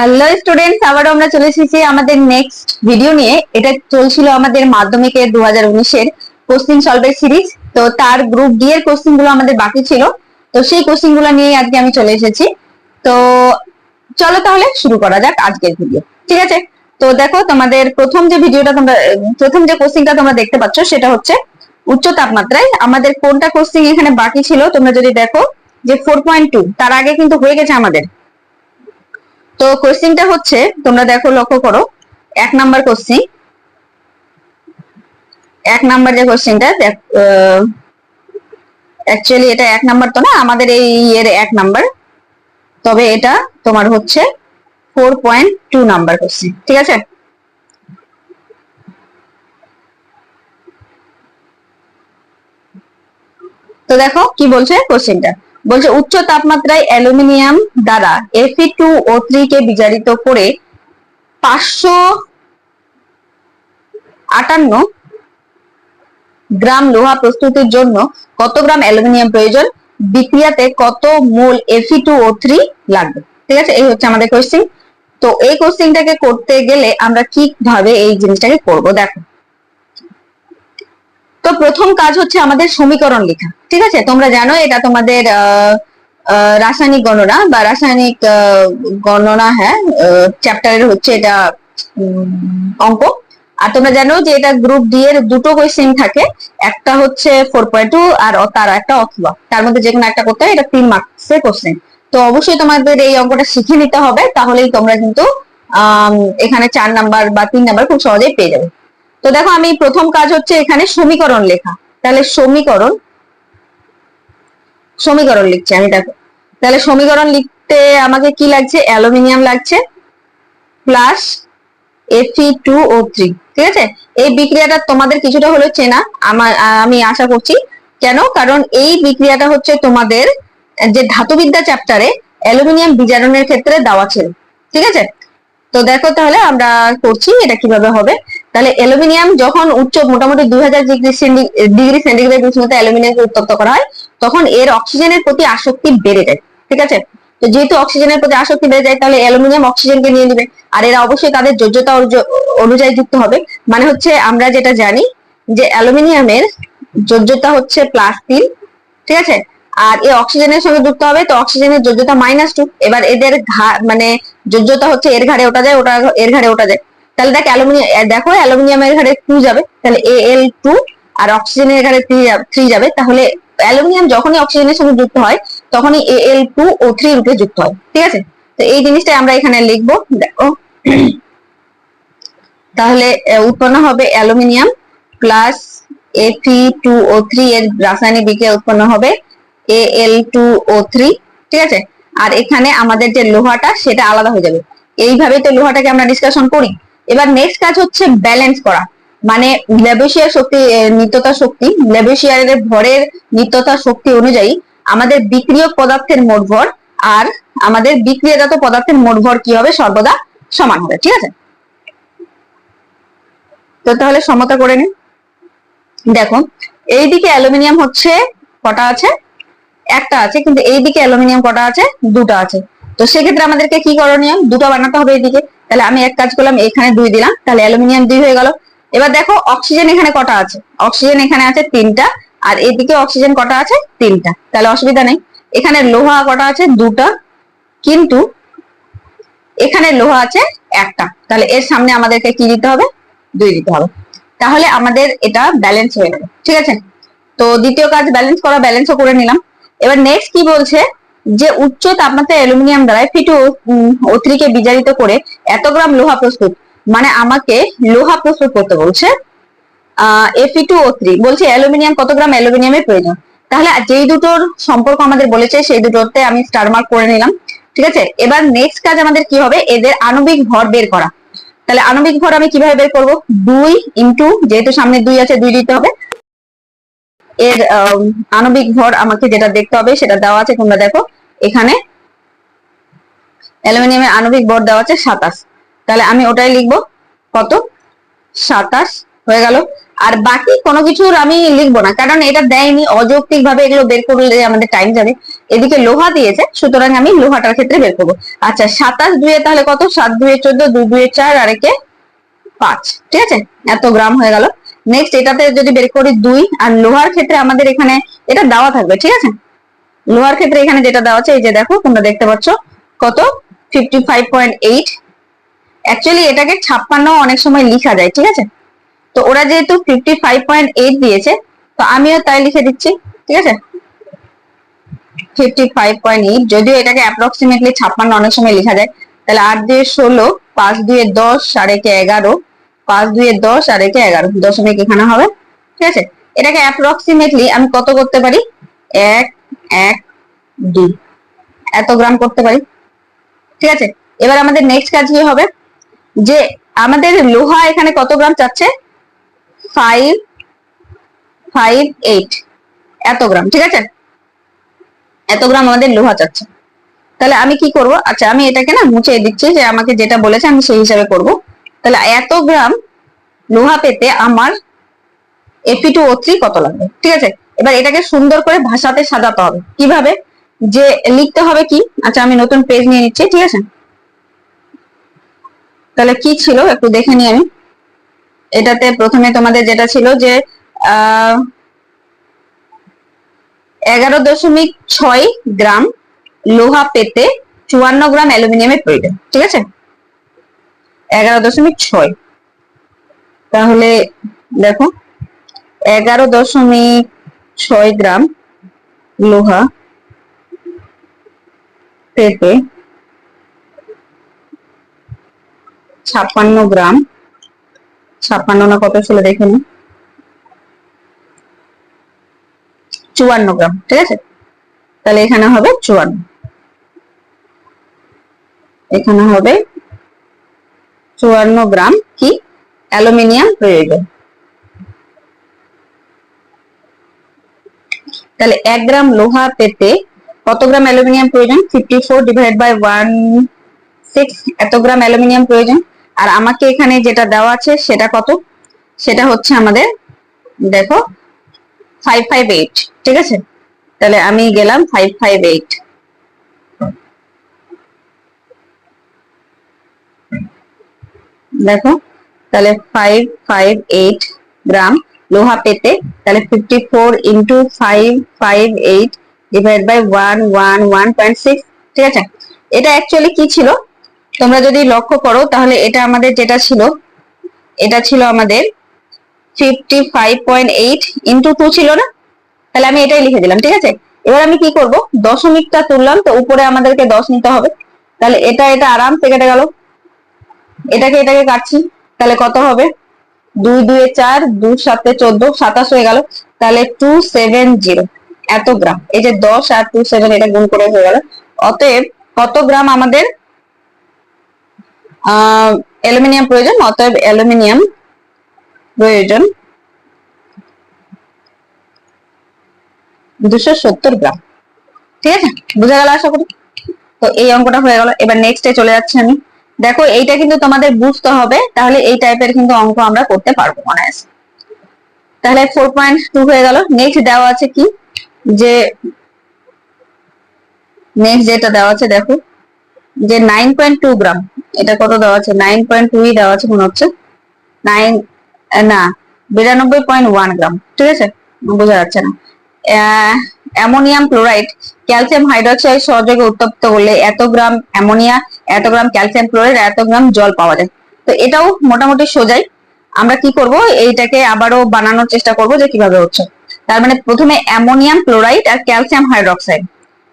Hello students, আবারও আমরা চলে এসেছি আমাদের নেক্সট ভিডিও নিয়ে। এটা চলছিল আমাদের মাধ্যমিকের 2019-এর কোশ্চিন সলভের সিরিজ। তো তার গ্রুপ ডি এর কোশ্চিন গুলো আমাদের বাকি ছিল, তো সেই কোশ্চিন গুলো নিয়ে আজকে আমি চলে এসেছি। তো চলো তাহলে শুরু করা যাক আজকের ভিডিও, ঠিক আছে? তো দেখো, তোমাদের প্রথম যে কোশ্চিনটা তোমরা দেখতে পাচ্ছ সেটা হচ্ছে উচ্চ তাপমাত্রায় আমাদের কোনটা কোশ্চিন এখানে বাকি ছিল। তোমরা যদি দেখো যে 4.2, তার আগে কিন্তু হয়ে গেছে আমাদের। তো কোশ্চিনটা হচ্ছে, তোমরা দেখো, লক্ষ্য করো, 1 নাম্বার কোশ্চিন। 1 নাম্বার যে কোশ্চিনটা, অ্যাকচুয়ালি এটা 1 নাম্বার তো না, আমাদের এই ইয়ের 1 নাম্বার, তবে এটা তোমার হচ্ছে 4.2 নাম্বার কোশ্চিন, ঠিক আছে? তো দেখো কি বলছে কোশ্চিনটা। বলছে উচ্চ তাপমাত্রায় অ্যালুমিনিয়াম দ্বারা Fe2O3 কে বিজারিত করে 558 গ্রাম লোহা প্রস্তুতির জন্য কত গ্রাম অ্যালুমিনিয়াম প্রয়োজন? বিক্রিয়াতে কত মোল Fe2O3 লাগবে? ঠিক আছে, এই হচ্ছে আমাদের কোশ্চিন। তো এই কোশ্চিনটাকে করতে গেলে আমরা কিভাবে এই জিনিসটাকে করব, দেখো। তো প্রথম কাজ হচ্ছে আমাদের সমীকরণ লেখা, ঠিক আছে? তোমরা জানো এটা তোমাদের রাসায়নিক গণনা বা রাসায়নিক গণনা, হ্যাঁ, চ্যাপ্টারের হচ্ছে এটা অঙ্ক। আর তোমরা জানো যে এটা গ্রুপ ডি এর দুটো কোশ্চেন থাকে, একটা হচ্ছে 4.2 আর তার একটা অথবা, তার মধ্যে যে কোনো একটা করতে হয়। এটা 3 মার্কসের কোশ্চেন। তো অবশ্যই তোমাদের এই অঙ্কটা শিখে নিতে হবে, তাহলেই তোমরা কিন্তু এখানে 4 নাম্বার বা 3 নাম্বার খুব সহজেই পেয়ে যাবে। তো দেখো, আমি প্রথম কাজ হচ্ছে এখানে সমীকরণ লেখা। তাহলে সমীকরণ লিখছি আমি, দেখো। তাহলে সমীকরণ লিখতে আমাকে কি লাগছে? অ্যালুমিনিয়াম লাগছে প্লাস Fe2O3, ঠিক আছে? এই বিক্রিয়াটা তোমাদের কিছুটা হলেও চেনা আমি আশা করছি। কেন? কারণ এই বিক্রিয়াটা হচ্ছে তোমাদের যে ধাতুবিদ্যা চ্যাপ্টারে অ্যালুমিনিয়াম বিজারণের ক্ষেত্রে দেওয়া ছিল, ঠিক আছে? তো দেখো তাহলে আমরা করছি এটা কিভাবে হবে। তাহলে অ্যালুমিনিয়াম যখন মোটামুটি 2000 ডিগ্রি সেন্টিগ্রেড উষ্ণতায় অ্যালুমিনিয়ামকে উত্তপ্ত করা হয়, তখন এর অক্সিজেনের প্রতি আসক্তি বেড়ে যায়, ঠিক আছে? তো যেহেতু অক্সিজেনের প্রতি আসক্তি বেড়ে যায়, তাহলে অ্যালুমিনিয়াম অক্সিজেনকে নিয়ে নিবে, আর এরা অবশ্যই তাদের যোজ্যতা অনুযায়ী যুক্ত হবে। মানে হচ্ছে আমরা যেটা জানি যে অ্যালুমিনিয়ামের যোজ্যতা হচ্ছে +3, ঠিক আছে? আর এই অক্সিজেনের সঙ্গে যুক্ত হবে, তো অক্সিজেনের যোজ্যতা -2। এবার এদের মানে যোজ্যতা হচ্ছে এর ঘাড়ে ওটা যায়, ওটা এর ঘাড়ে ওটা যায়। তাহলে দেখো অ্যালুমিনিয়ামের ঘাড়ে 2 যাবে, তাহলে Al2, আর অক্সিজেনের ঘাড়ে 3 যাবে। তাহলে অ্যালুমিনিয়াম যখনই অক্সিজেনের সঙ্গে যুক্ত হয়, তখনই Al2O3 রূপে যুক্ত হয়, ঠিক আছে? তো এই জিনিসটাই আমরা এখানে লিখবো, দেখো। তাহলে উৎপন্ন হবে অ্যালুমিনিয়াম প্লাস Fe2O3, এর রাসায়নিক বিক্রিয়া উৎপন্ন হবে Al2O3, ঠিক আছে? আর এখানে আমাদের যে লোহাটা সেটা আলাদা হয়ে যাবে। এইভাবে তো লোহাটাকে আমরা ডিসকাশন করি। এবার নেক্সট কাজ হচ্ছে ব্যালেন্স করা, মানে ল্যাবোসিয়ার শক্তি, নিত্যতা শক্তি, ল্যাবোসিয়ারের ভরের নিত্যতা শক্তি অনুযায়ী আমাদের বিক্রিয়ক পদার্থের মোট ভর আর আমাদের বিক্রিয়াজাত পদার্থের মোট ভর কি হবে? সর্বদা সমান হবে, ঠিক আছে? তো তাহলে সমতা করে নিন। দেখো, এইদিকে অ্যালুমিনিয়াম হচ্ছে কটা আছে? একটা আছে, কিন্তু এইদিকে অ্যালুমিনিয়াম কটা আছে? দুটো আছে। তো সেক্ষেত্রে আমাদেরকে কি করণীয়? দুটো বানাতে হবে এইদিকে। তাহলে আমি এক কাজ করলাম, এখানে 2 দিলাম, তাহলে অ্যালুমিনিয়াম 2 হয়ে গেল। এবার দেখো অক্সিজেন এখানে কটা আছে? অক্সিজেন এখানে আছে 3টা, আর এদিকে অক্সিজেন কটা আছে? 3টা। তাহলে অসুবিধা নেই। এখানে লোহা কটা আছে? 2টা, কিন্তু এখানে লোহা আছে 1টা। তাহলে এর সামনে আমাদেরকে কি দিতে হবে? 2 দিতে হবে। তাহলে আমাদের এটা ব্যালেন্স হয়ে যাবে, ঠিক আছে? তো দ্বিতীয় কাজ ব্যালেন্স করা, ব্যালেন্সও করে নিলাম। এবার নেক্সট কি বলছে, যে উচ্চ তাপমাত্রায় অ্যালুমিনিয়াম দ্বারা Fe2O3 কে বিজারিত করে এত গ্রাম লোহা প্রস্তুত, মানে আমাকে লোহা প্রস্তুত করতে বলছে। Fe2O3 বলছে অ্যালুমিনিয়াম, কত গ্রাম অ্যালুমিনিয়ামের প্রয়োজন। তাহলে যেই দুটোর সম্পর্ক আমাদের বলেছে সেই দুটোতে আমি স্টার মার্ক করে নিলাম, ঠিক আছে? এবার নেক্সট কাজ আমাদের কি হবে? এদের আণবিক ভর বের করা। তাহলে আণবিক ভর আমি কিভাবে বের করব? 2 ইন্টু, যেহেতু সামনে 2 আছে, 2 দিতে হবে। এর আণবিক ভর আমাকে যেটা দেখতে হবে সেটা দেওয়া আছে, তোমরা দেখো এখানে অ্যালুমিনিয়ামের আণবিক ভর দেওয়া আছে 27। তাহলে আমি ওটাই লিখবো, কত? 27 হয়ে গেল। আর বাকি কোনো কিছুর আমি লিখবো না, কারণ এটা দেয়নি, অযৌক্তিক ভাবে এগুলো বের করলে আমাদের টাইম যাবে। এদিকে লোহা দিয়েছে, সুতরাং আমি লোহাটার ক্ষেত্রে বের করবো। আচ্ছা 27 2 তাহলে কত, 7 2 14, 2 2 4 আর একে 5, ঠিক আছে, এত গ্রাম হয়ে গেল। নেক্সট এটাতে যদি বের করি 2, আর লোহার ক্ষেত্রে আমাদের এখানে এটা দেওয়া থাকবে, ঠিক আছে, লোহার ক্ষেত্রে এখানে যেটা দেওয়া আছে এই যে দেখো তোমরা দেখতে পাচ্ছ কত 55.8। অ্যাকচুয়ালি এটাকে 56 অনেক সময় লেখা যায়, ঠিক আছে, তো ওরা যেহেতু 55.8 দিয়েছে তো আমিও তাই লিখে দিচ্ছি, ঠিক আছে, 55.8, যদিও এটাকে অ্যাপ্রক্সিমেটলি 56 অনেক সময় লেখা যায়। তাহলে 8 2 16, 5 2 10 আর একে 11, 5 2 10 আর একে 11, দশমিক এখানে হবে, ঠিক আছে। এটাকে অ্যাপ্রক্সিমেটলি আমি কত করতে পারি, 1 1 2 এত গ্রাম করতে পারি, ঠিক আছে। এবার আমাদের নেক্সট কাজ কি হবে, যে আমাদের লোহা এখানে কত গ্রাম চাচ্ছে, 558 এত গ্রাম, ঠিক আছে, এত গ্রাম আমাদের লোহা চাচ্ছে। তাহলে আমি কি করব, আচ্ছা আমি এটাকে না মুছে দিচ্ছি, যে আমাকে যেটা বলেছে আমি সেই হিসাবে করব। তাহলে এত গ্রাম লোহা পেতে আমার Fe2O3 কত লাগবে, ঠিক আছে। এবার এটাকে সুন্দর করে ভাষাতে সাজাতে হবে, কিভাবে, যে লিখতে হবে কি, আচ্ছা আমি নতুন পেজ নিয়ে নিচ্ছি, ঠিক আছে। তাহলে কি ছিল একটু দেখে নিই আমি। এটাতে প্রথমে তোমাদের যেটা ছিল যে 11.6 গ্রাম লোহা পেতে 54 গ্রাম অ্যালুমিনিয়ামের প্রয়োজন, ঠিক আছে, 11.6। তাহলে দেখো 11.6 গ্রাম লোহা পেতে 56 গ্রাম, 56 না কত ছিল দেখে নি, 54 গ্রাম, ঠিক আছে। তাহলে এখানে হবে 54, এখানে হবে 54 গ্রাম কি অ্যালুমিনিয়াম প্রয়োজন। তাহলে 1 গ্রাম লোহা পেতে কত গ্রাম অ্যালুমিনিয়াম প্রয়োজন, 54 ডিভাইড বাই 16 এত গ্রাম অ্যালুমিনিয়াম প্রয়োজন। আর আমাকে এখানে যেটা দেওয়া আছে সেটা কত, সেটা হচ্ছে আমাদের দেখো 558, ঠিক আছে। তাহলে আমি গেলাম 558, দেখো তাহলে 558 গ্রাম লোহা পেতে, তাহলে 54 ইন্টু 558 ডিভাইড বাই 111.6, ঠিক আছে। এটা অ্যাকচুয়ালি কি ছিল তোমরা যদি লক্ষ্য করো, তাহলে এটা আমাদের যেটা ছিল, এটা ছিল আমাদের 55.8 ইন্টু 2 ছিল না, তাহলে আমি এটাই লিখে দিলাম, ঠিক আছে। এবার আমি কি করব, দশমিকটা তুললাম, তো উপরে আমাদেরকে 10 নিতে হবে, তাহলে এটা এটা আরামসে কেটে গেল, এটাকে এটাকে কাটছি, তাহলে কত হবে, 2 2 4, 2 7 14, 27 হয়ে গেল। তাহলে 270 এত গ্রাম, এই যে 10 আর 27 এটা গুণ করে হয়ে গেল। অতএব কত গ্রাম আমাদের অ্যালুমিনিয়াম প্রয়োজন, অতএব অ্যালুমিনিয়াম প্রয়োজন 270 গ্রাম, ঠিক আছে, বুঝা গেল আশা করি। তো এই অঙ্কটা হয়ে গেল। এবার নেক্সটে চলে যাচ্ছি আমি। দেখো এইটা কিন্তু তোমাদের বুঝতে হবে, তাহলে এই টাইপের কিন্তু অঙ্ক আমরা করতে পারবো অনায়াসে। তাহলে 4.2 হয়ে গেল। নেক্সট দেওয়া আছে কি, যে নেক্সট যেটা দেওয়া আছে দেখো, যে 9.2 গ্রাম, এটা কত দেওয়া আছে, 9.2 দেওয়া আছে মনে হচ্ছে, 9 না 92.1 গ্রাম, ঠিক আছে, বোঝা যাচ্ছে না। অ্যামোনিয়াম ক্লোরাইড ক্যালসিয়াম হাইড্রোক্সাইড সহযোগে উত্তপ্ত করলে এত গ্রাম অ্যামোনিয়া, এত গ্রাম ক্যালসিয়াম ক্লোরাইড, এত গ্রাম জল পাওয়া যায়। তো এটাও মোটামুটি সোজাই। আমরা কি করব, এইটাকে আবারও বানানোর চেষ্টা করব যে কিভাবে হচ্ছে। তার মানে প্রথমে অ্যামোনিয়াম ক্লোরাইড আর ক্যালসিয়াম হাইড্রোক্সাইড,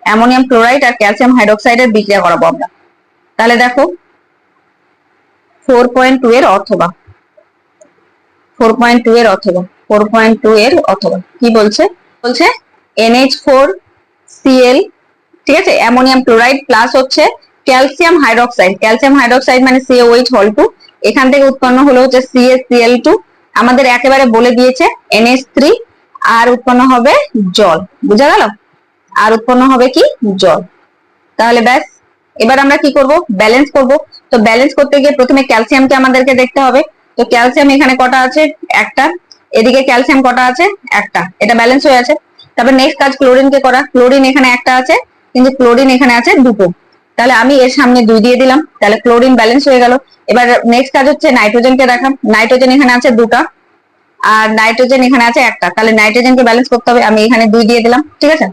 অ্যামোনিয়াম ক্লোরাইড আর ক্যালসিয়াম হাইড্রোক্সাইডের বিক্রিয়া করাবো আমরা। তাহলে দেখো 4.2 এর অথবা 4.2 এর অথবা 4.2 এর অথবা কি বলছে, বলছে NH4Cl, ঠিক আছে, অ্যামোনিয়াম ক্লোরাইড প্লাস হচ্ছে ক্যালসিয়াম হাইড্রোক্সাইড, ক্যালসিয়াম হাইড্রোক্সাইড মানে CaOH হল 2, এখান থেকে উৎপন্ন হলো হচ্ছে CaCl2, আমাদের একেবারে বলে দিয়েছে NH3, আর উৎপন্ন হবে জল, বুঝা গেল, আর উৎপন্ন হবে কি জল। তাহলে ব্যাস, এবার আমরা কি করব, ব্যালেন্স করব। তো ব্যালেন্স করতে গিয়ে প্রথমে ক্যালসিয়ামকে আমাদেরকে দেখতে হবে। তো ক্যালসিয়াম এখানে কটা আছে, একটা, এদিকে ক্যালসিয়াম কটা আছে, একটা, এটা ব্যালেন্স হয়ে আছে। তারপর নেক্সট কাজ ক্লোরিন কে করা। ক্লোরিন এখানে একটা আছে, কিন্তু ক্লোরিন এখানে আছে দুটো, তাহলে আমি এর সামনে 2 দিয়ে দিলাম, তাহলে ক্লোরিন ব্যালেন্স হয়ে গেল। এবার নেক্সট কাজ হচ্ছে নাইট্রোজেন কে দেখা। নাইট্রোজেন এখানে আছে দুটা, আর নাইট্রোজেন এখানে আছে একটা, তাহলে নাইট্রোজেনকে ব্যালেন্স করতে হবে, আমি এখানে 2 দিয়ে দিলাম, ঠিক আছে।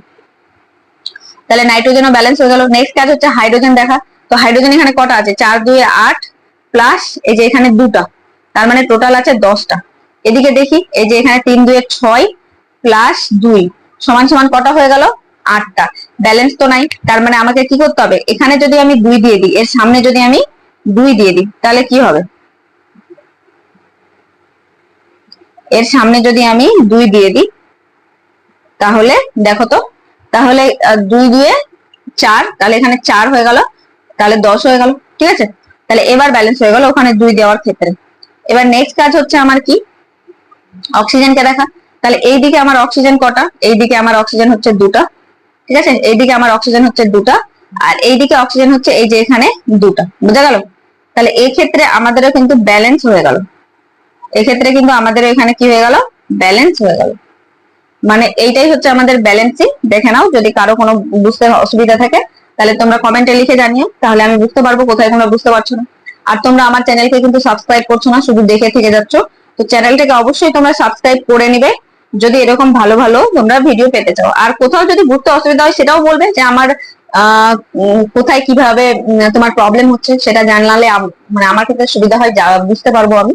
তাহলে নাইট্রোজেনও ব্যালেন্স হয়ে গেল। নেক্সট কাজ হচ্ছে হাইড্রোজেন দেখা। তো হাইড্রোজেন এখানে কটা আছে, 4 2 8 প্লাস এই যে এখানে দুটা, তার মানে টোটাল আছে 10টা। এদিকে দেখি, এই যে এখানে 3 2 6 প্লাস 2 সমান সমান কটা হয়ে গেল, 8টা। ব্যালেন্স তো নাই, তার মানে আমাকে কি করতে হবে, এখানে যদি আমি 2 দিয়ে দিই, এর সামনে যদি আমি 2 দিয়ে দিই, তাহলে কি হবে, এর সামনে যদি আমি 2 দিয়ে দিই, তাহলে দেখো তো, তাহলে 2 2 4, তাহলে এখানে 4 হয়ে গেল, তাহলে 10 হয়ে গেল, ঠিক আছে। তাহলে এবার ব্যালেন্স হয়ে গেল ওখানে 2 দেওয়ার ক্ষেত্রে। এবার নেক্সট কাজ হচ্ছে আমার কি, অক্সিজেনকে দেখা। তাহলে এইদিকে আমার অক্সিজেন কটা, এইদিকে আমার অক্সিজেন হচ্ছে দুটা, ঠিক আছে, এইদিকে আমার অক্সিজেন হচ্ছে দুটা, আর এইদিকে অক্সিজেন হচ্ছে এই যে এখানে দুটা, বোঝা গেল। তাহলে এই ক্ষেত্রে আমাদেরও কিন্তু ব্যালেন্স হয়ে গেল, এক্ষেত্রে কিন্তু আমাদের এখানে কি হয়ে গেল, ব্যালেন্স হয়ে গেল। মানে এইটাই হচ্ছে আমাদের ব্যালেন্সিং। দেখে নাও, যদি কারো কোনো বুঝতে অসুবিধা থাকে তাহলে তোমরা কমেন্টে লিখে জানিও, তাহলে আমি বুঝতে পারবো কোথায় তোমরা বুঝতে পারছো না। আর তোমরা আমার চ্যানেলকে কিন্তু সাবস্ক্রাইব করছো না, শুধু দেখে থেকে যাচ্ছ। তো চ্যানেলটাকে অবশ্যই তোমরা সাবস্ক্রাইব করে নিবে, যদি এরকম ভালো ভালো তোমরা ভিডিও পেতে চাও। আর কোথাও যদি বুঝতে অসুবিধা হয় সেটাও বলবে, যে আমার কোথায় কিভাবে তোমার প্রবলেম হচ্ছে, সেটা জানালে মানে আমার ক্ষেত্রে সুবিধা হয়, যা বুঝতে পারবো আমি।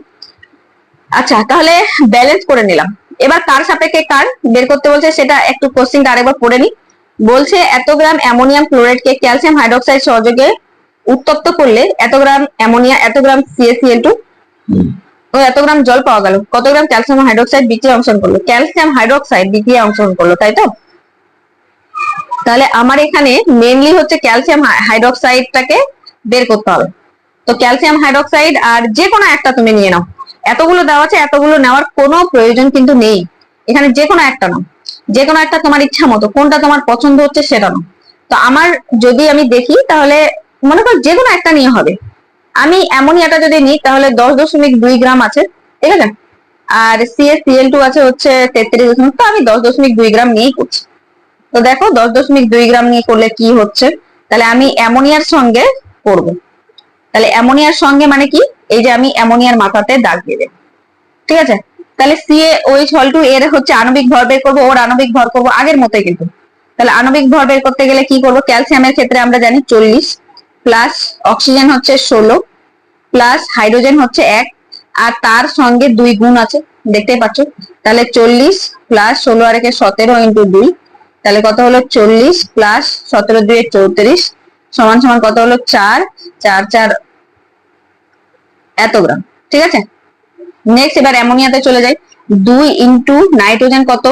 আচ্ছা, তাহলে ব্যালেন্স করে নিলাম। এবার কার সাপেক্ষে কার বের করতে বলছে, সেটা একটু কোশ্চেনটা আরেকবার পড়ে নি। বলছে এত গ্রাম অ্যামোনিয়াম ক্লোরাইডকে ক্যালসিয়াম হাইড্রোক্সাইড সহযোগে উত্তপ্ত করলে এত গ্রাম অ্যামোনিয়া, এত গ্রাম CaCl2 ও এত গ্রাম জল পাওয়া গেল। কত গ্রাম ক্যালসিয়াম হাইড্রোক্সাইড বিক্রিয়া অংশগ্রহণ করলো, ক্যালসিয়াম হাইড্রোক্সাইড বিক্রিয়া অংশগ্রহণ করলো, তাই তো। তাহলে আমার এখানে মেইনলি হচ্ছে ক্যালসিয়াম হাইড্রোক্সাইডটাকে বের করতে হবে। তো ক্যালসিয়াম হাইড্রোক্সাইড আর যে কোনো একটা তুমি নিয়ে নাও, এতগুলো দেওয়া আছে, এতগুলো নেওয়ার কোনো প্রয়োজন কিন্তু নেই, এখানে যে কোনো একটা নাও, যে কোনো একটা তোমার ইচ্ছা মতো, কোনটা তোমার পছন্দ হচ্ছে সেটা নাও। তো আমার যদি আমি দেখি, তাহলে মনে করো যে কোনো একটা নিয়ে হবে। আমি অ্যামোনিয়াটা যদি নিই, তাহলে 10.2 গ্রাম আছে, ঠিক আছে, আর CaCl2 আছে হচ্ছে 33, তো আমি 10.2 গ্রাম নিয়েই করছি। তো দেখো 10.2 গ্রাম নিয়ে করলে কি হচ্ছে, তাহলে আমি অ্যামোনিয়ার সঙ্গে করব। তাহলে অ্যামোনিয়ার সঙ্গে মানে কি, এই যে আমি অ্যামোনিয়ার মাথাতে দাগ দিয়ে দেব, ঠিক আছে। তাহলে CaOH2 এর হচ্ছে আণবিক ভর বের করবো, ওর আণবিক ভর করবো আগের মতোই কিন্তু। তাহলে আণবিক ভর বের করতে গেলে কি করবো, ক্যালসিয়ামের ক্ষেত্রে আমরা জানি 40 প্লাস অক্সিজেন হচ্ছে 16 প্লাস হাইড্রোজেন হচ্ছে 1, আর তার সঙ্গে 2 গুণ আছে, দেখতেই পাচ্ছ। তাহলে 40 প্লাস 16 আর 1 17 ইন্টু 2, তাহলে কত হলো 40 প্লাস 17 2 34 সমান সমান কত হলো 4 4 4 এত গ্রাম, ঠিক আছে। নেক্সট এবার অ্যামোনিয়াতে চলে যাই। 2 ইন্টু নাইট্রোজেন কত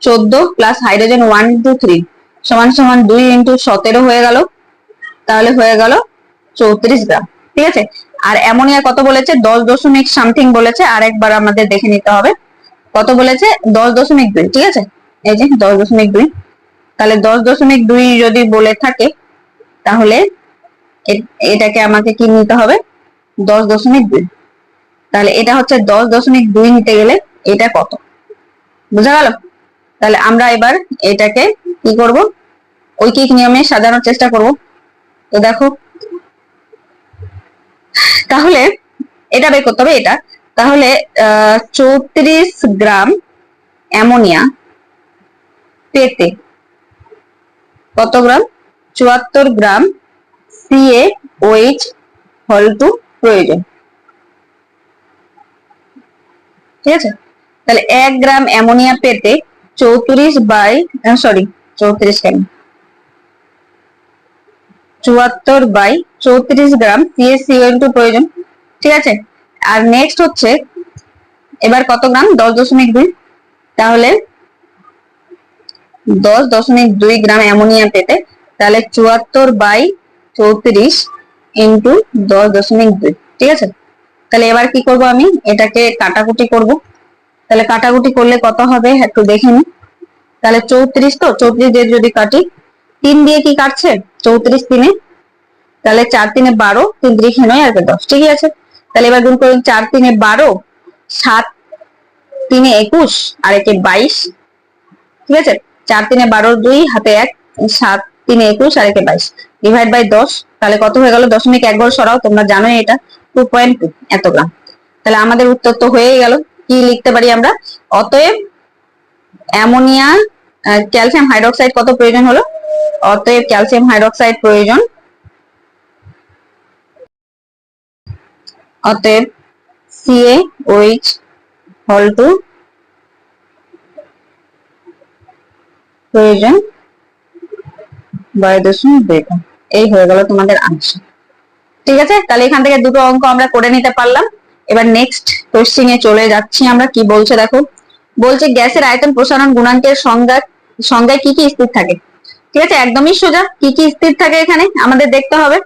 14 প্লাস হাইড্রোজেন 1 2 3 সমান সমান 2 ইন্টু 17 হয়ে গেল, তাহলে হয়ে গেল 34 গ্রাম, ঠিক আছে। আর অ্যামোনিয়া কত বলেছে, 10 দশমিক সামথিং বলেছে, আর একবার আমাদের দেখে নিতে হবে কত বলেছে, 10.2, ঠিক আছে, এই যে 10.2। তাহলে 10.2 যদি বলে থাকে, তাহলে এটাকে আমাকে কি নিতে হবে, 10.2। তাহলে এটা হচ্ছে 10.2 নিতে গেলে এটা কত, বুঝা গেল। তাহলে আমরা এবার এটাকে কি করব, ঐকিক নিয়মে সাজানোর চেষ্টা করব। তো দেখো, তাহলে এটা বের করতে হবে এটা। তাহলে 34 গ্রাম অ্যামোনিয়া পেতে কত গ্রাম, 74 গ্রাম CaOH2 প্রয়োজন, ঠিক আছে। তাহলে 1 গ্রাম অ্যামোনিয়া পেতে 34 বাই 34 কেন 74 বাই 34 গ্রাম CaCl2 প্রয়োজন, ঠিক আছে। আর নেক্সট হচ্ছে এবার কত গ্রাম, 10.2। তাহলে 10.2 গ্রাম অ্যামোনিয়া পেতে, তাহলে 74 বাই 34 ইন্টু 10.2, ঠিক আছে। তাহলে এবার কি করব, আমি এটাকে কাটাকুটি করব। তাহলে কাটাকুটি করলে কত হবে একটু দেখে নি। তাহলে 34, তো 34 দিয়ে যদি কাটি, 3 দিয়ে কি কাটছে, 34 3-এ, তাহলে 4 3-এ 12, 3 3 9 আর 10, ঠিকই আছে। তাহলে এবার গুণ করুন, 4 3-এ 12, 7 3-এ 21 আর 1-এ 22, ঠিক আছে। 4 3 12, 2 হাতে 1, 7 3 21 আর 22 ডিভাইড বাই 10, তাহলে কত হয়ে গেল? 0.1 ঘর সরাও, তোমরা জানোই এটা 2.2 এত গ্রাম। তাহলে আমাদের উত্তর তো হয়েই গেল। কি লিখতে পারি আমরা? অতএব অ্যামোনিয়া ক্যালসিয়াম হাইড্রোক্সাইড কত প্রয়োজন হলো? অতএব ক্যালসিয়াম হাইড্রোক্সাইড প্রয়োজন, অতএব CaOH হল টু প্রয়োজন 12.2 গ্রাম। এই হয়ে গেল তোমাদের আনসার। ঠিক আছে, তাহলে এখান থেকে দুটো অঙ্ক আমরা করে নিতে পারলাম। এবার নেক্সট কোশ্চেন এ চলে যাচ্ছি আমরা। কি বলছে দেখো, বলছে গ্যাসের আয়তন প্রসারণ গুণাঙ্কের সংজ্ঞায় কি কি স্থির থাকে। ঠিক আছে, একদমই সোজা, কি কি স্থির থাকে এখানে আমাদের দেখতে হবে।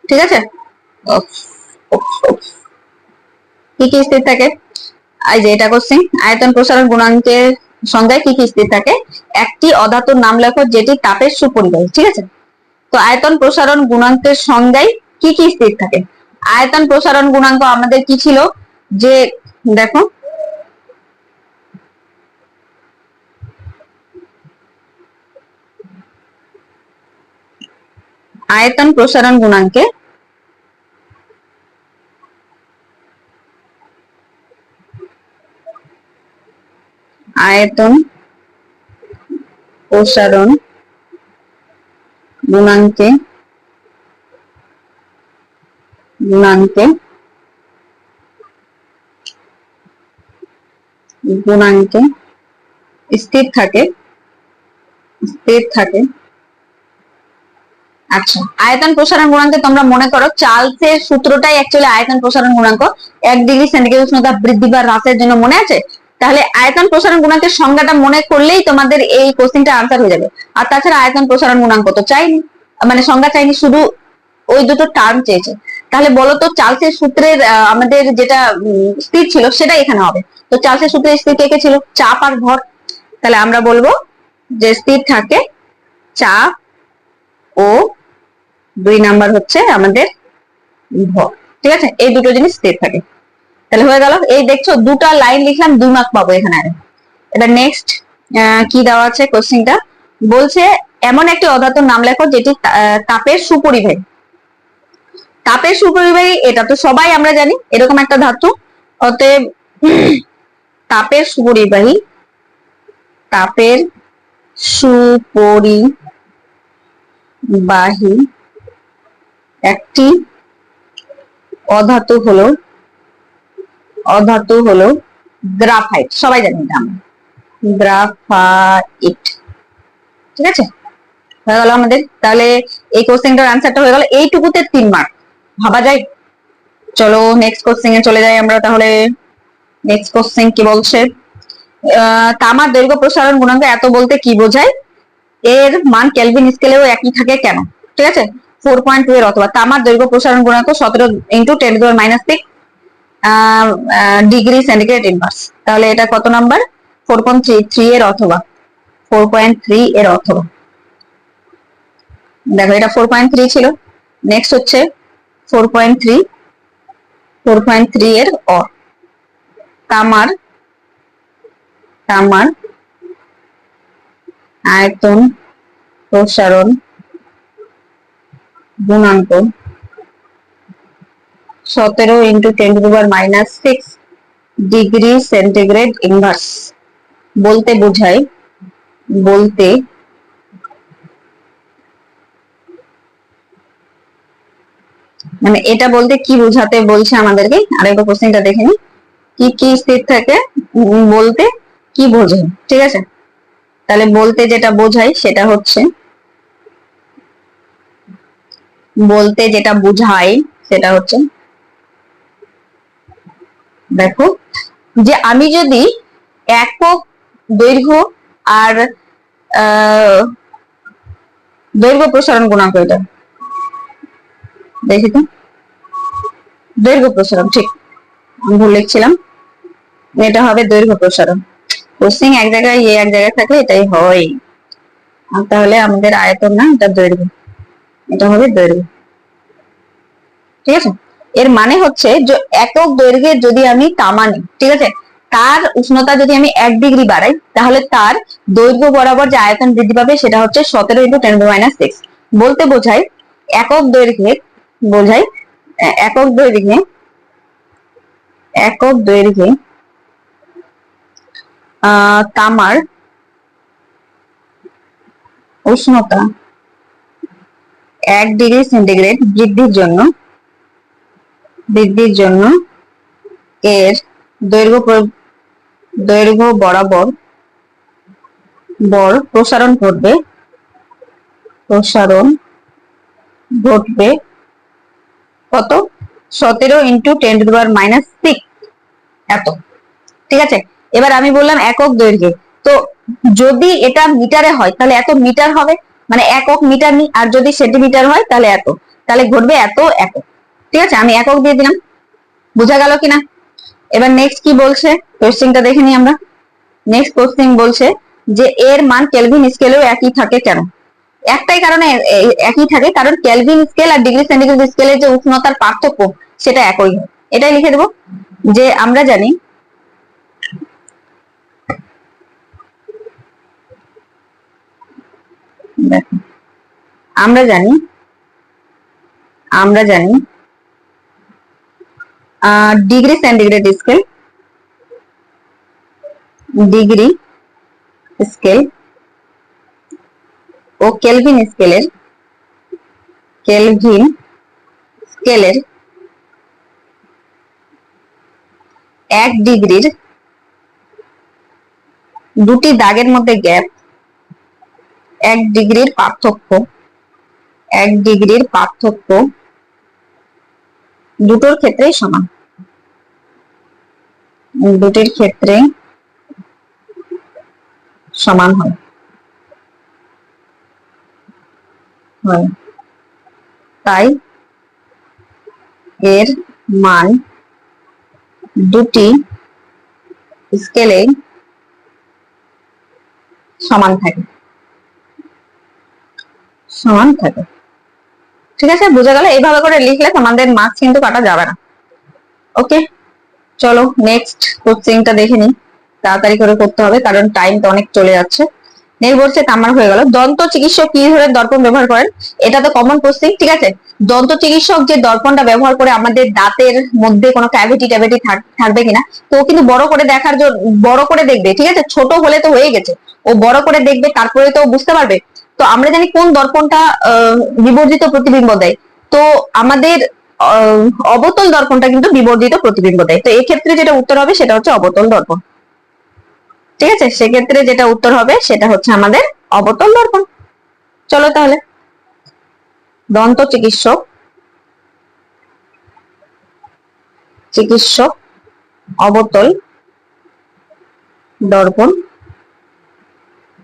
ঠিক আছে, কি কি স্থির থাকে? এই যে এটা কোশ্চেন, আয়তন প্রসারণ গুণাঙ্কের সংজ্ঞায় কি কি স্থির থাকে? একটি অধাতুর নাম লেখো যেটি তাপের সুপরিবাহী। ঠিক আছে, তো আয়তন প্রসারণ গুণাঙ্কের সংজ্ঞায় কি কি স্থির থাকে? আয়তন প্রসারণ গুণাঙ্ক আমাদের কি ছিল? যে দেখো, আয়তন প্রসারণ গুণাঙ্কে আয়তন প্রসারণ গুণাঙ্কে গুণাঙ্কে গুণাঙ্কে স্থির থাকে আচ্ছা, আয়তন প্রসারণ গুণাঙ্কে তোমরা মনে করো চার্লসের সূত্রটাই অ্যাকচুয়ালি আয়তন প্রসারণ গুণাঙ্ক, 1 ডিগ্রি সেন্টিগ্রেড উষ্ণতা বৃদ্ধি বা হ্রাসের জন্য, মনে আছে? তাহলে আয়তন প্রসারণ গুণাঙ্কের সংজ্ঞাটা মনে করলেই তোমাদের এই কোশ্চেনটা আনসার হয়ে যাবে। আর তাছাড়া আয়তন প্রসারণ গুণাঙ্ক তো চাইনি, মানে সংজ্ঞা চাইনি, শুধু ওই দুটো টার্ম চেয়েছে। তাহলে বলো তো চার্লসের সূত্রের আমাদের যেটা স্থির ছিল সেটা এখানে হবে। তো চার্লসের সূত্রের স্থির কে কে ছিল? চাপ আর ভর। তাহলে আমরা বলবো যে স্থির থাকে চাপ ও 2 নাম্বার হচ্ছে আমাদের ভর। ঠিক আছে, এই দুটো জিনিস স্থির থাকে। তাহলে হয়ে গেল। এই দেখছো দুটা লাইন লিখলাম, 2 মার্ক পাবো এখানে। এবার নেক্সট কি দেওয়া আছে কোশ্চেনটা, বলছে এমন একটি অধাতুর নাম লেখো যেটি তাপের সুপরিবাহী। তাপের সুপরিবাহী এটা তো সবাই আমরা জানি, এরকম একটা ধাতু। অতএব তাপের সুপরিবাহী একটি অধাতু হলো গ্রাফাইট। সবাই জানি এটা আমরা, গ্রাফাইট। ঠিক আছে, হয়ে গেল আমাদের। তাহলে এই কোশ্চেনটার আনসারটা হয়ে গেল। এইটুকুতে 3 মার্ক, ভাবা যায়। চলো নেক্সট কোশ্চেন এ চলে যাই আমরা তাহলে। নেক্সট কোশ্চেন কি বলছে, তামার দৈর্ঘ্য প্রসারণ গুণাঙ্ক এত বলতে কি বোঝায়? এর মান কেলভিন স্কেলেও একই থাকে কেন? ঠিক আছে, 4.2 এর অথবা তামার দৈর্ঘ্য প্রসারণ গুণাঙ্ক 17 × 10⁻⁶ ডিগ্রি সেন্টিগ্রেড ইনভার্স। তাহলে এটা কত নাম্বার? 4.3 এর অথবা 4.3 এর অথবা। দেখো এটা 4.3 ছিল, নেক্সট হচ্ছে 4.3 এর অ। তামার আয়তন প্রসারণ গুণাঙ্ক 17 × 10⁻⁶ ডিগ্রি সেন্টিগ্রেড ইনভার্স বলতে বোঝায়, মানে এটা বলতে কি বোঝাতে বলছে আমাদেরকে? আরেকবার কোশ্চেনটা দেখে নি, কি কি স্থির থাকে বলতে কি বোঝায়। ঠিক আছে, তাহলে বলতে যেটা বোঝায় সেটা হচ্ছে, দেখো যে আমি যদি একক দৈর্ঘ্য আর দৈর্ঘ্য প্রসারণ গুণাঙ্ক, এটা দেখি তো, দৈর্ঘ্য প্রসারণ, ঠিক ভুল লিখছিলাম, এটা হবে দৈর্ঘ্য প্রসারণ। কোশ্চেন এক জায়গায় এক জায়গায় থাকলে এটাই হয়। আর তাহলে আমাদের আয়তন না, এটা দৈর্ঘ্য, এটা হবে দৈর্ঘ্য। ঠিক আছে, এর মানে হচ্ছে যে একক দৈর্ঘ্যের যদি আমি তামা নিই, ঠিক আছে, তার উষ্ণতা যদি আমি 1 ডিগ্রি বাড়াই, তাহলে তার দৈর্ঘ্য বরাবর যে আয়তন বৃদ্ধি পাবে সেটা হচ্ছে 17 × 10⁻6। বলতে বোঝায় একক দৈর্ঘ্যে বোঝায় একক দৈর্ঘ্যে একক দৈর্ঘ্যে তামার উষ্ণতা 1 ডিগ্রি সেন্টিগ্রেড বৃদ্ধির জন্য এর দৈর্ঘ্য বরাবর প্রসারণ ঘটবে কত? 17 × 10⁻6 এত। ঠিক আছে, এবার আমি বললাম একক দৈর্ঘ্যে, তো যদি এটা মিটারে হয় তাহলে এত মিটার হবে, মানে একক মিটার নি, আর যদি সেন্টিমিটার হয় তাহলে এত, তাহলে ঘটবে এত একক। ঠিক আছে, আমি একক দিয়ে দিলাম। বোঝা গেল কিনা? এবার নেক্সট কি বলছে কোশ্চেনটা দেখে নিই আমরা। নেক্সট কোশ্চেন বলছে যে এর মান কেলভিন স্কেলেও একই থাকে কেন? একটাই কারণে একই থাকে, কারণ কেলভিন স্কেল আর ডিগ্রি সেন্টিগ্রেড স্কেলের যে উষ্ণতার পার্থক্য সেটা একই হয়। এটাই লিখে দেবো যে আমরা জানি ডিগ্রি সেন্টিগ্রেড স্কেল ও কেলভিন স্কেলের 1 ডিগ্রির দুটি দাগের মধ্যে গ্যাপ 1 ডিগ্রির পার্থক্য দুটোর ক্ষেত্রেই সমান। দুটির ক্ষেত্রে সমান হয়। তাই এর মান দুটি স্কেলে সমান থাকে। ঠিক আছে, বোঝা গেল? এইভাবে করে লিখলে তোমাদের মার্কস কিন্তু কাটা যাবে না। ওকে, চলো নেক্সট কোশ্চেনটা দেখে নিই। তাড়াতাড়ি করে করতে হবে কারণ টাইম তো অনেক চলে যাচ্ছে। নেক্সট বলছে তামার হয়ে গেল। দন্ত চিকিৎসক কি ধরনের দর্পণ ব্যবহার করেন? এটা তো কমন কোশ্চেন। ঠিক আছে, দন্ত চিকিৎসক যে দর্পণটা ব্যবহার করে আমাদের দাঁতের মধ্যে কোনো ক্যাভিটি থাকবে কিনা, তো ও কিন্তু বড় করে দেখার জন্য বড় করে দেখবে। ঠিক আছে, ছোট হলে তো হয়ে গেছে, ও বড় করে দেখবে, তারপরে তো বুঝতে পারবে। তো আমরা জানি কোন দর্পণটা বিবর্জিত প্রতিবিম্ব দেয়, তো আমাদের অবতল দর্পণটা কিন্তু বিবর্জিত প্রতিবিম্ব দেয়। তো এক্ষেত্রে যেটা উত্তর হবে সেটা হচ্ছে অবতল দর্পণ। ঠিক আছে, সেক্ষেত্রে যেটা উত্তর হবে সেটা হচ্ছে আমাদের অবতল দর্পণ। চলো তাহলে, দন্ত চিকিৎসক অবতল দর্পণ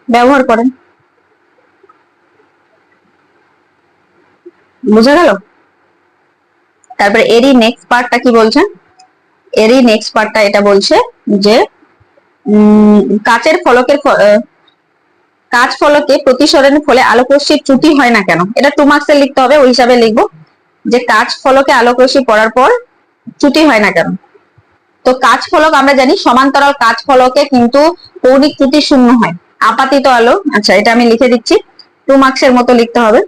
ব্যবহার করেন। বুঝা গেল? তারপরে এরই নেক্সট পার্টটা কি বলছে? এটা বলছে যে কাচ ফলকে প্রতিসরণের ফলে আলোক রশ্মির ত্রুটি হয় না কেন? এটা 2 মার্কসের লিখতে হবে, ওই হিসাবে লিখবো যে কাচ ফলকে আলোক রশ্মি পড়ার পর ত্রুটি হয় না কেন। তো কাচ ফলক আমরা জানি সমান্তরাল কাচ ফলকে কিন্তু কৌণিক ত্রুটি শূন্য হয়। আপাতিত আলো, আচ্ছা এটা আমি লিখে দিচ্ছি, 2 মার্কসের মতো লিখতে হবে।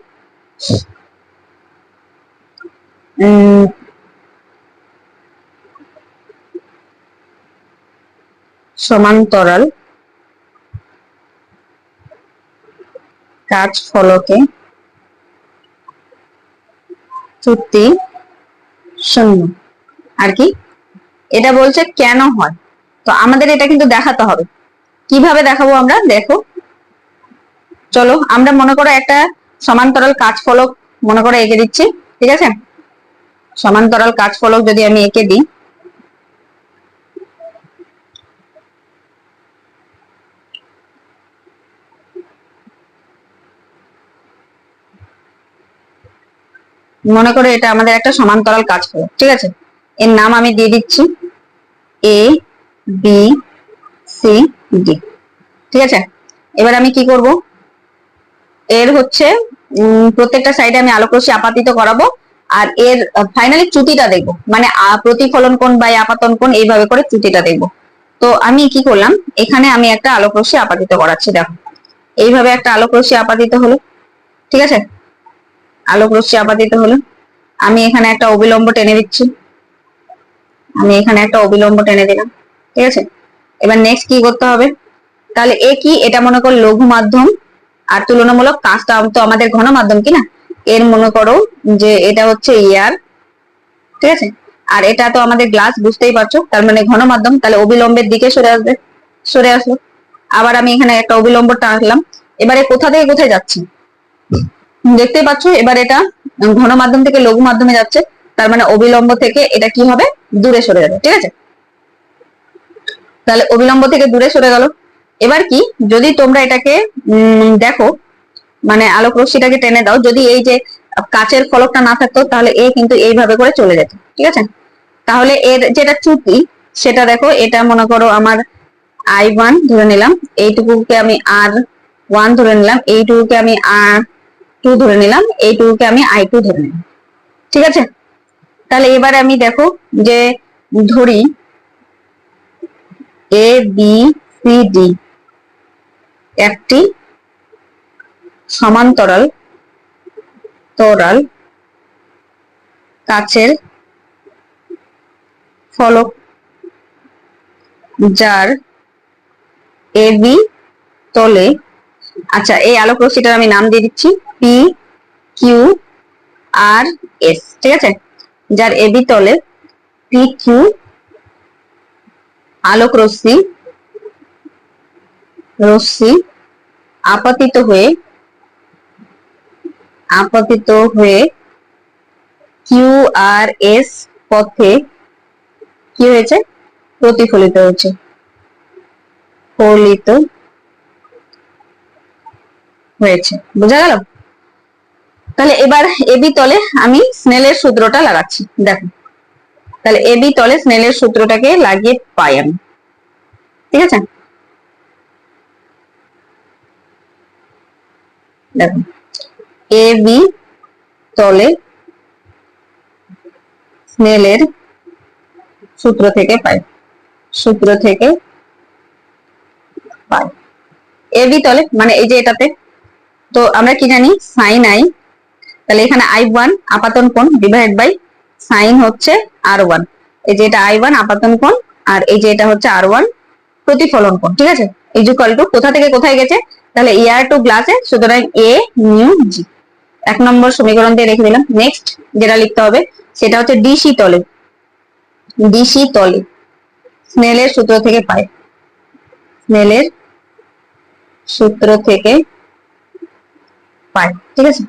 সমান্তরাল কাচ ফলকে ত্রুটি শূন্য। আর কি এটা বলছে কেন হয়, তো আমাদের এটা কিন্তু দেখাতে হবে। কিভাবে দেখাবো আমরা? দেখো, চলো আমরা মনে করো একটা সমান্তরাল কাচ ফলক মনে করে এঁকে দিচ্ছি। ঠিক আছে, সমান্তরাল কাচ ফলক যদি আমি এঁকে দিই, মনে করে এটা আমাদের একটা সমান্তরাল কাচ ফলক। ঠিক আছে, এর নাম আমি দিয়ে দিচ্ছি এ বি সি ডি। ঠিক আছে, এবার আমি কি করব, এর হচ্ছে প্রত্যেকটা সাইডে আমি আলোক রশ্মি আপাতিত করাবো, আর এর ফাইনালি ত্রুটিটা দেখবো, মানে প্রতিফলন কোণ বা আপাতন কোণ এইভাবে করে ত্রুটিটা দেখবো। তো আমি কি করলাম, এখানে আমি একটা আলোক রশ্মি আপাতিত করাচ্ছি। দেখো এইভাবে একটা আলোক রশ্মি আপাতিত হলো, ঠিক আছে, আলোক রশ্মি আপাতিত হলো। আমি এখানে একটা অবিলম্ব টেনে দিচ্ছি, আমি এখানে একটা অবিলম্ব টেনে দিলাম, ঠিক আছে। এবার নেক্সট কি করতে হবে, তাহলে এ কি, এটা মনে করো লঘু মাধ্যম, আর তুলনামূলক কাজটা তো আমাদের ঘন মাধ্যম কিনা, এর মনে করো যে এটা হচ্ছে এয়ার, ঠিক আছে, আর এটা তো আমাদের গ্লাস, বুঝতেই পারছো, তার মানে ঘন মাধ্যম, তাহলে অবিলম্বের দিকে সরে আসবে, সরে আসলো। আবার আমি এখানে একটা অবিলম্ব টানলাম, এবারে কোথা থেকে কোথায় যাচ্ছে দেখতেই পাচ্ছ, এবার এটা ঘন মাধ্যম থেকে লঘু মাধ্যমে যাচ্ছে, তার মানে অবিলম্ব থেকে এটা কি হবে, দূরে সরে যাবে, ঠিক আছে। তাহলে অবিলম্ব থেকে দূরে সরে গেল। এবার কি, যদি তোমরা এটাকে দেখো, মানে আলোক রশ্মিটাকে টেনে দাও, যদি এই যে কাচের ফলকটা না থাকতো তাহলে এ কিন্তু এইভাবে করে চলে যেত, ঠিক আছে। তাহলে এর যেটা চ্যুতি সেটা দেখো, এটা মনে করো আমার I1 ধরে নিলাম, এইটুকুকে আমি R1 ধরে নিলাম, এইটুকুকে আমি R2 ধরে নিলাম, এইটুকুকে আমি I2 ধরে নিলাম, ঠিক আছে। তাহলে এবারে আমি দেখো যে ধরি ABCD একটি সমান্তরাল তরাল কাচের ফলক, যার এবি তলে, আচ্ছা এই আলোক রশ্মিটার আমি নাম দিয়ে দিচ্ছি PQRS, ঠিক আছে, যার এবি তলে PQ আলোক রশ্মি আপতিত হয়ে QRS পথে কি হয়েছে, প্রতিফলিত হয়েছে, ফলিত হয়েছে, বোঝা গেল। তাহলে এবার এবি তলে আমি স্নেলের সূত্রটা লাগাচ্ছি, দেখো তাহলে এবি তলে স্নেলের সূত্রটাকে লাগিয়ে পাই আমি, ঠিক আছে। দেখো এবি তলে স্নেলের সূত্র থেকে পাই, এবি তলে মানে এই যে এটাতে, তো আমরা কি জানি সাইন আই, তাহলে এখানে I1 আপাতন কোণ ডিভাইড বাই সাইন হচ্ছে R1, এই যে এটা I1 আপাতন কোণ, আর এই যে এটা হচ্ছে R1 প্রতিফলন কোণ, ঠিক আছে। ইকুয়াল টু কোথা থেকে কোথায় গেছে, তাহলে এয়ার টু গ্লাসে, সুতরাং A মিউ জি, 1 নম্বর সমীকরণ দিয়ে রেখে দিলাম। নেক্সট যেটা লিখতে হবে সেটা হচ্ছে ডিসি তলে স্নেলের সূত্র থেকে পাই, ঠিক আছে।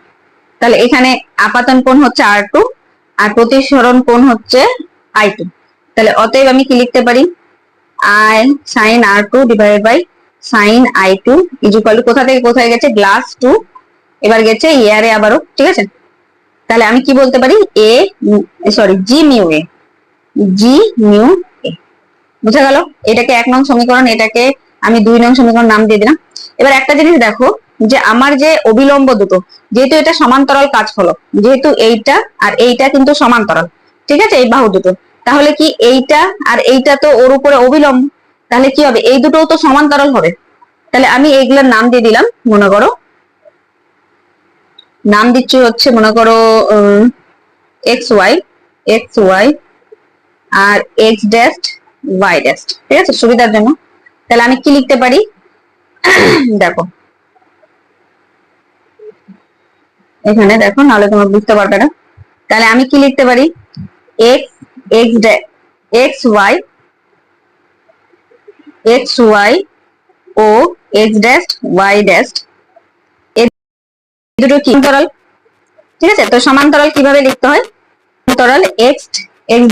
তাহলে এখানে আপাতন কোণ হচ্ছে R2 আর প্রতিসরণ কোণ হচ্ছে I2, তাহলে অতএব আমি কি লিখতে পারি, I sin R2 divided by sin I2 equal to কোথা থেকে কোথায় গেছে, গ্লাস টু, এবার গেছে এয়ারে আবারও, ঠিক আছে। তাহলে আমি কি বলতে পারি, জি মিউ এ, বুঝা গেল। এটাকে 1 নং সমীকরণ, এটাকে আমি 2 নং সমীকরণ নাম দিয়ে দিলাম। এবার একটা জিনিস দেখো, যে আমার যে অবিলম্ব দুটো, যেহেতু এটা সমান্তরাল কাজ ফলক, যেহেতু এইটা আর এইটা কিন্তু সমান্তরাল, ঠিক আছে, এই বাহু দুটো, তাহলে কি এইটা আর এইটা তো ওর উপরে অবিলম্ব, তাহলে কি হবে, এই দুটোও তো সমান্তরাল হবে। তাহলে আমি এইগুলোর নাম দিয়ে দিলাম, মনে করো নাম দিচ্ছি হচ্ছে মনে করো এক্স ওয়াই আর এক্স ড্যাশ ওয়াই ড্যাশ, ঠিক আছে, সুবিধার জন্য। তাহলে আমি কি লিখতে পারি, দেখো এখানে দেখো, নাহলে তোমরা বুঝতে পারবে না। তাহলে আমি কি লিখতে পারি, এক্স ওয়াই ও এক্স ড্যাশ ওয়াই ড্যাশ, এই দুটো কি সমান্তরাল, ঠিক আছে। তো সমান্তরাল কিভাবে লিখতে হয়, সমান্তরাল x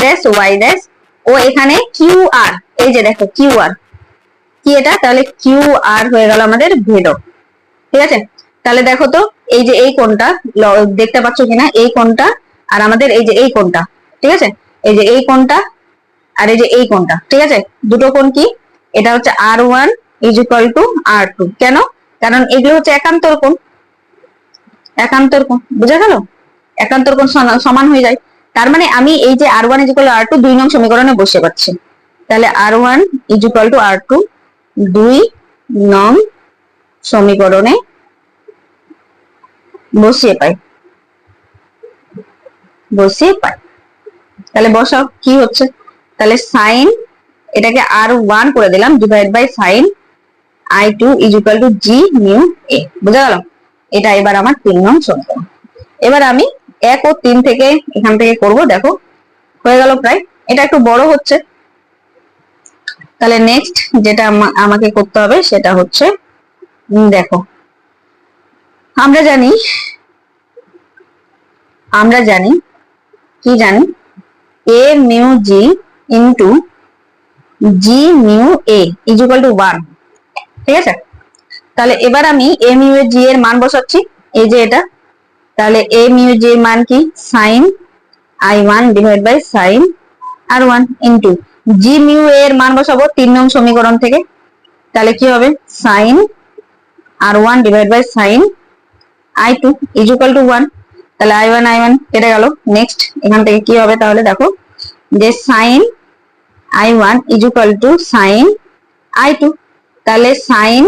dash Y dash O এখানে কিউ আর, এই যে দেখো কিউ আর কি, এটা তাহলে কিউ আর হয়ে গেল আমাদের ভেদক, ঠিক আছে। তাহলে দেখো তো এই যে এই কোণটা দেখতে পাচ্ছ কিনা, এই কোণটা আর আমাদের এই যে এই কোণটা, ঠিক আছে, এই যে এই কোণটা আর এই যে এই কোণটা, ঠিক আছে, দুটো কোণ কি, এটা হচ্ছে R1 ইকুয়াল টু R2, কেন, কারণ এগুলো হচ্ছে একান্তর কোণ, বুঝা গেল, একান্তর কোণ সমান হয়ে যায়। তার মানে আমি এই যে R1 ইকুয়াল R2 2 নং সমীকরণে বসে পাচ্ছি, তাহলে R1 is equal two R2 2 নং সমীকরণে বসিয়ে পাই। তাহলে বসাও কি হচ্ছে, তাহলে সাইন এটাকে R1 করে দিলাম divide by sine I2 is equal to g mu a. বুঝা গেল? এটা এবার আমার 3 নং সমীকরণ। এবার আমি 1 ও 3 থেকে এখান থেকে করব। দেখো হয়ে গেল প্রায়, এটা একটু বড় হচ্ছে। তাহলে নেক্সট যেটা আমাকে করতে হবে সেটা হচ্ছে, দেখো আমরা জানি কি জানি, a mu G into g mu A is equal to 1। ঠিক আছে, তাহলে এবার আমি a মিউ এ জি এর মান বসাচ্ছি, এই যে এটা। তাহলে a মিউ জি এর মান কি, sine I1 divide by sine R1 into g mu এর মান বসাবো 3 নং সমীকরণ থেকে। তাহলে কি হবে, sine R1 divide by sine I2 is equal to 1। তাহলে I1 কেটে গেল। নেক্সট এখান থেকে কি হবে, তাহলে দেখো যে sine I1 is equal to sine I2। তাহলে সাইন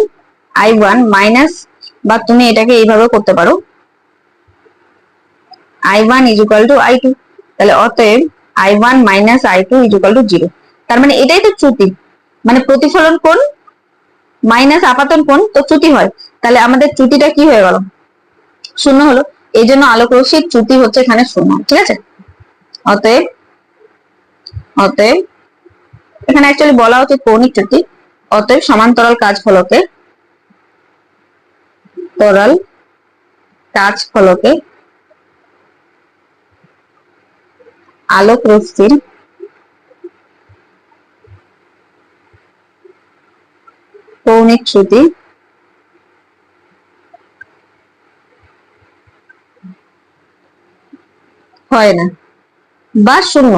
I1 মাইনাস, বা তুমি এটাকে এইভাবে করতে পারো, I1 is equal two I2। তাহলে অতএব I1 minus I2 is equal two 0। তার মানে এটাই তো চ্যুতি, মানে প্রতিফলন কোণ মাইনাস আপাতন কোণ তো চ্যুতি হয়। তাহলে আমাদের চ্যুতিটা কি হয়ে গেল, শূন্য হলো। এই জন্য আলোক রশ্মির চ্যুতি হচ্ছে এখানে শূন্য। ঠিক আছে, অতএব এখানে অ্যাকচুয়ালি বলা হচ্ছে কৌণিক চ্যুতি। অতএব সমান্তরাল কাজ ফলকে আলোক রশ্মির কৌণিক চ্যুতি হয় না বা শূন্য।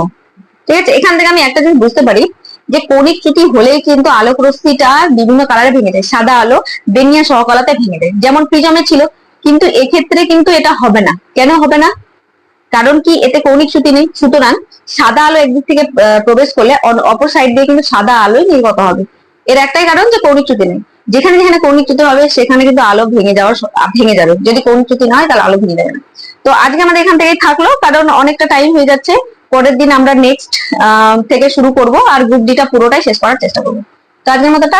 ঠিক আছে, এখান থেকে আমি একটা জিনিস বুঝতে পারি যে কৌণিক চ্যুতি হলেই কিন্তু আলোক রশ্মিটা বিভিন্ন কালারে ভেঙে যায়। সাদা আলো বেনিয়া সহকলাতে ভেঙে যায়, যেমন প্রিজমে ছিল। কিন্তু এক্ষেত্রে কিন্তু এটা হবে না। কেন হবে না? কারণ কি, এতে কৌণিক চ্যুতি নেই। সুতরাং সাদা আলো একদিক থেকে প্রবেশ করলে অপর সাইড দিয়ে কিন্তু সাদা আলোই নির্গত হবে। এর একটাই কারণ যে কৌণিক চ্যুতি নেই। যেখানে যেখানে কৌণিক চ্যুতি হবে সেখানে কিন্তু আলো ভেঙে যাবে। যদি কৌণিক চ্যুতি না হয় তাহলে আলো ভেঙে যাবে না। তো আজকে আমাদের এখান থেকে থাকলো, কারণ অনেকটা টাইম হয়ে যাচ্ছে। পরের দিন আমরা নেক্সট থেকে শুরু করব, আর গ্রুপ ডিটা পুরোটাই শেষ করার চেষ্টা করবো। তো আজকের মতো